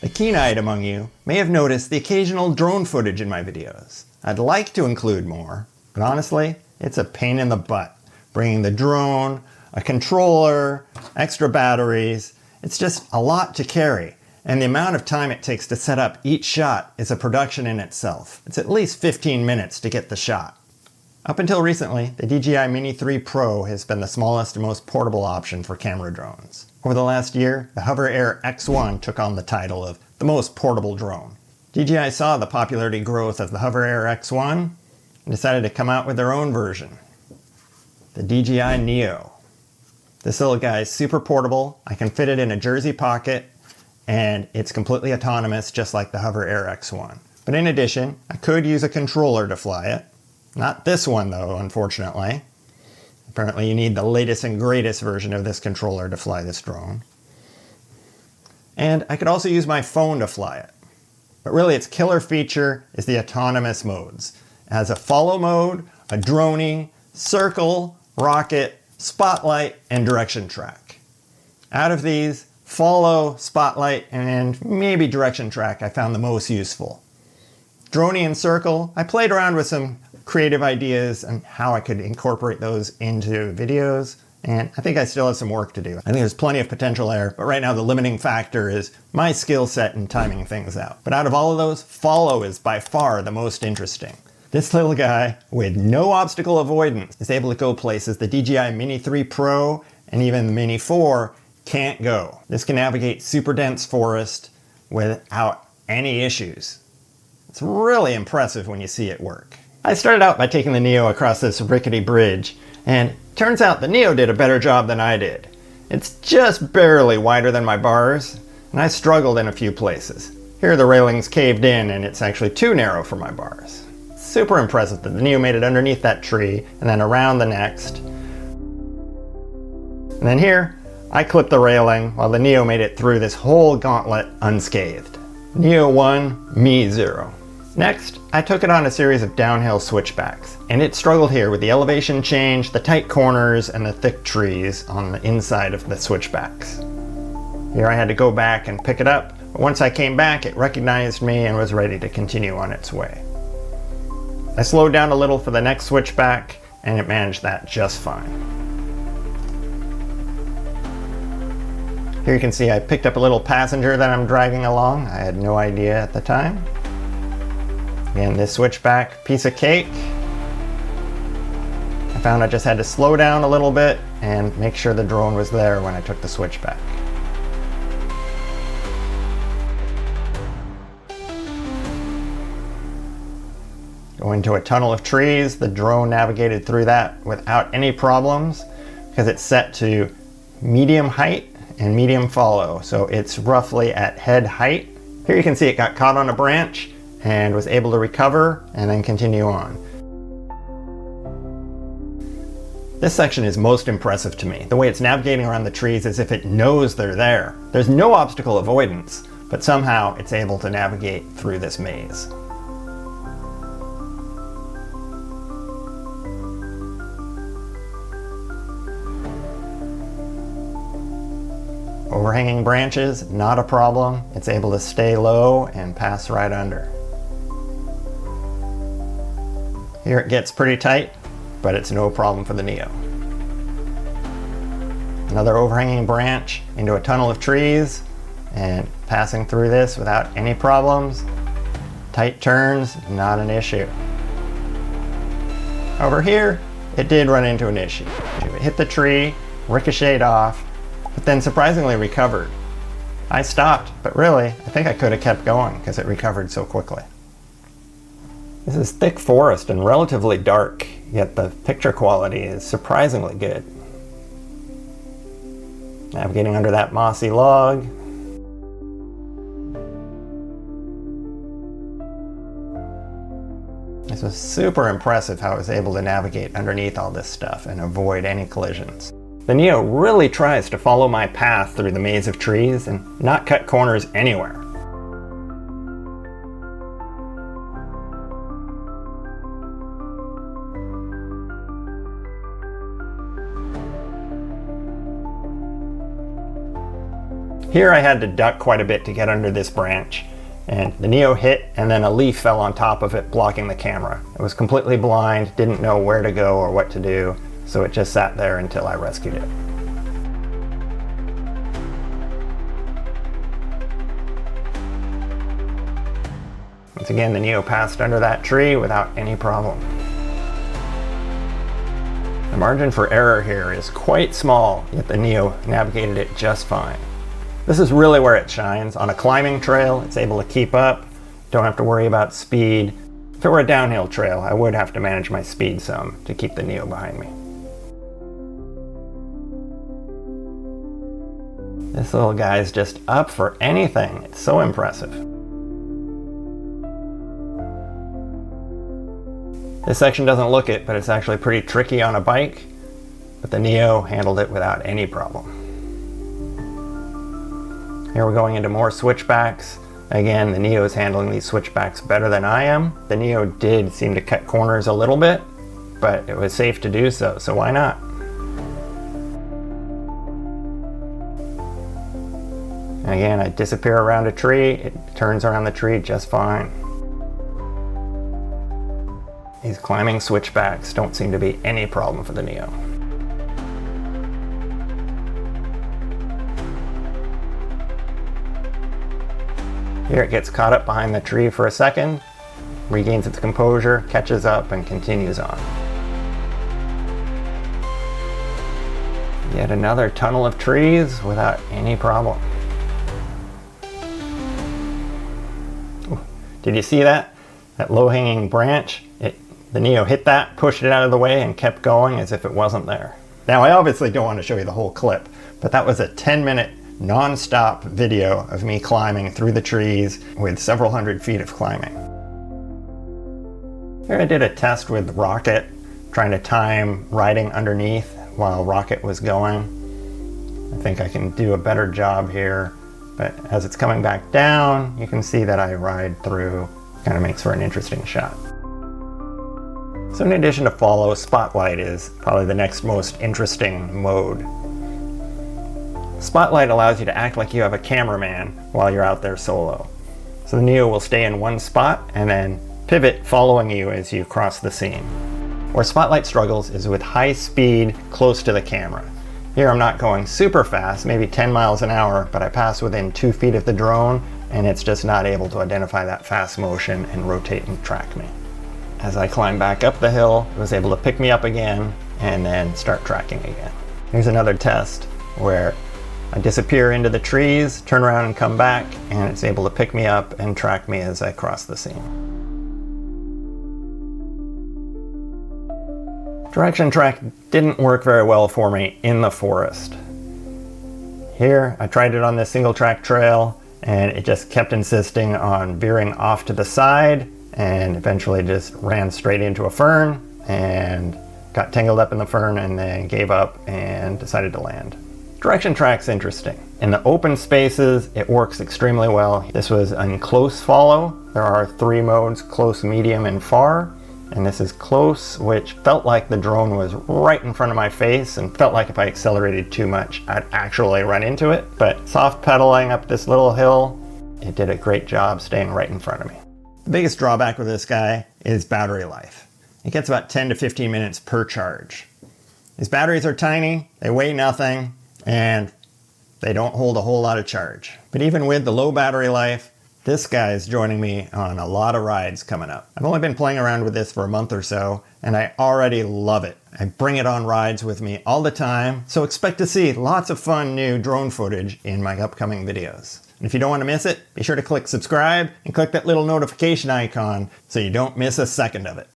The keen-eyed among you may have noticed the occasional drone footage in my videos. I'd like to include more, but honestly, it's a pain in the butt. Bringing the drone, a controller, extra batteries, it's just a lot to carry. And the amount of time it takes to set up each shot is a production in itself. It's at least 15 minutes to get the shot. Up until recently, the DJI Mini 3 Pro has been the smallest and most portable option for camera drones. Over the last year, the Hover Air X1 took on the title of the most portable drone. DJI saw the popularity growth of the Hover Air X1 and decided to come out with their own version, the DJI NEO. This little guy is super portable. I can fit it in a jersey pocket, and it's completely autonomous, just like the Hover Air X1. But in addition, I could use a controller to fly it. Not this one though, unfortunately. Apparently you need the latest and greatest version of this controller to fly this drone. And I could also use my phone to fly it. But really its killer feature is the autonomous modes. It has a follow mode, a droney, circle, rocket, spotlight, and direction track. Out of these, follow, spotlight, and maybe direction track I found the most useful. Droney and circle, I played around with some creative ideas and how I could incorporate those into videos, and I think I still have some work to do. I think there's plenty of potential there, but right now the limiting factor is my skill set in timing things out. But out of all of those, follow is by far the most interesting. This little guy, with no obstacle avoidance, is able to go places the DJI Mini 3 Pro and even the Mini 4 can't go. This can navigate super dense forest without any issues. It's really impressive when you see it work. I started out by taking the NEO across this rickety bridge, and turns out the NEO did a better job than I did. It's just barely wider than my bars, and I struggled in a few places. Here the railings caved in and it's actually too narrow for my bars. Super impressive that the NEO made it underneath that tree and then around the next. And then here, I clipped the railing while the NEO made it through this whole gauntlet unscathed. NEO 1, me 0. Next, I took it on a series of downhill switchbacks, and it struggled here with the elevation change, the tight corners, and the thick trees on the inside of the switchbacks. Here I had to go back and pick it up, but once I came back it recognized me and was ready to continue on its way. I slowed down a little for the next switchback, and it managed that just fine. Here you can see I picked up a little passenger that I'm dragging along. I had no idea at the time. Again, this switchback, piece of cake. I found I just had to slow down a little bit and make sure the drone was there when I took the switchback. Go into a tunnel of trees. The drone navigated through that without any problems because it's set to medium height and medium follow. So it's roughly at head height. Here you can see it got caught on a branch and was able to recover and then continue on. This section is most impressive to me. The way it's navigating around the trees as if it knows they're there. There's no obstacle avoidance, but somehow it's able to navigate through this maze. Overhanging branches, not a problem. It's able to stay low and pass right under. Here it gets pretty tight, but it's no problem for the NEO. Another overhanging branch into a tunnel of trees and passing through this without any problems. Tight turns, not an issue. Over here, it did run into an issue. It hit the tree, ricocheted off, but then surprisingly recovered. I stopped, but really, I think I could have kept going because it recovered so quickly. This is thick forest and relatively dark, yet the picture quality is surprisingly good. Navigating under that mossy log. This was super impressive how it was able to navigate underneath all this stuff and avoid any collisions. The NEO really tries to follow my path through the maze of trees and not cut corners anywhere. Here I had to duck quite a bit to get under this branch, and the Neo hit and then a leaf fell on top of it, blocking the camera. It was completely blind, didn't know where to go or what to do, so it just sat there until I rescued it. Once again, the Neo passed under that tree without any problem. The margin for error here is quite small, yet the Neo navigated it just fine. This is really where it shines. On a climbing trail, it's able to keep up, don't have to worry about speed. If it were a downhill trail, I would have to manage my speed some to keep the Neo behind me. This little guy is just up for anything. It's so impressive. This section doesn't look it, but it's actually pretty tricky on a bike, but the Neo handled it without any problem. Here we're going into more switchbacks. Again, the Neo is handling these switchbacks better than I am. The Neo did seem to cut corners a little bit, but it was safe to do so, so why not? And again, I disappear around a tree, it turns around the tree just fine. These climbing switchbacks don't seem to be any problem for the Neo. Here it gets caught up behind the tree for a second, regains its composure, catches up, and continues on. Yet another tunnel of trees without any problem. Ooh, did you see that? That low-hanging branch? The Neo hit that, pushed it out of the way, and kept going as if it wasn't there. Now, I obviously don't want to show you the whole clip, but that was a 10-minute non-stop video of me climbing through the trees with several hundred feet of climbing. Here I did a test with Rocket, trying to time riding underneath while Rocket was going. I think I can do a better job here, but as it's coming back down, you can see that I ride through. Kind of makes for an interesting shot. So in addition to follow, Spotlight is probably the next most interesting mode. Spotlight allows you to act like you have a cameraman while you're out there solo. So the Neo will stay in one spot and then pivot following you as you cross the scene. Where Spotlight struggles is with high speed close to the camera. Here I'm not going super fast, maybe 10 miles an hour, but I pass within 2 feet of the drone and it's just not able to identify that fast motion and rotate and track me. As I climb back up the hill, it was able to pick me up again and then start tracking again. Here's another test where I disappear into the trees, turn around and come back, and it's able to pick me up and track me as I cross the scene. Direction track didn't work very well for me in the forest. Here, I tried it on this single track trail, and it just kept insisting on veering off to the side, and eventually just ran straight into a fern and got tangled up in the fern and then gave up and decided to land. Direction track's interesting. In the open spaces, it works extremely well. This was in close follow. There are 3 modes, close, medium, and far. And this is close, which felt like the drone was right in front of my face and felt like if I accelerated too much, I'd actually run into it. But soft pedaling up this little hill, it did a great job staying right in front of me. The biggest drawback with this guy is battery life. It gets about 10 to 15 minutes per charge. These batteries are tiny, they weigh nothing, and they don't hold a whole lot of charge. But even with the low battery life, this guy is joining me on a lot of rides coming up. I've only been playing around with this for a month or so, and I already love it. I bring it on rides with me all the time, so expect to see lots of fun new drone footage in my upcoming videos. And if you don't want to miss it, be sure to click subscribe and click that little notification icon so you don't miss a second of it.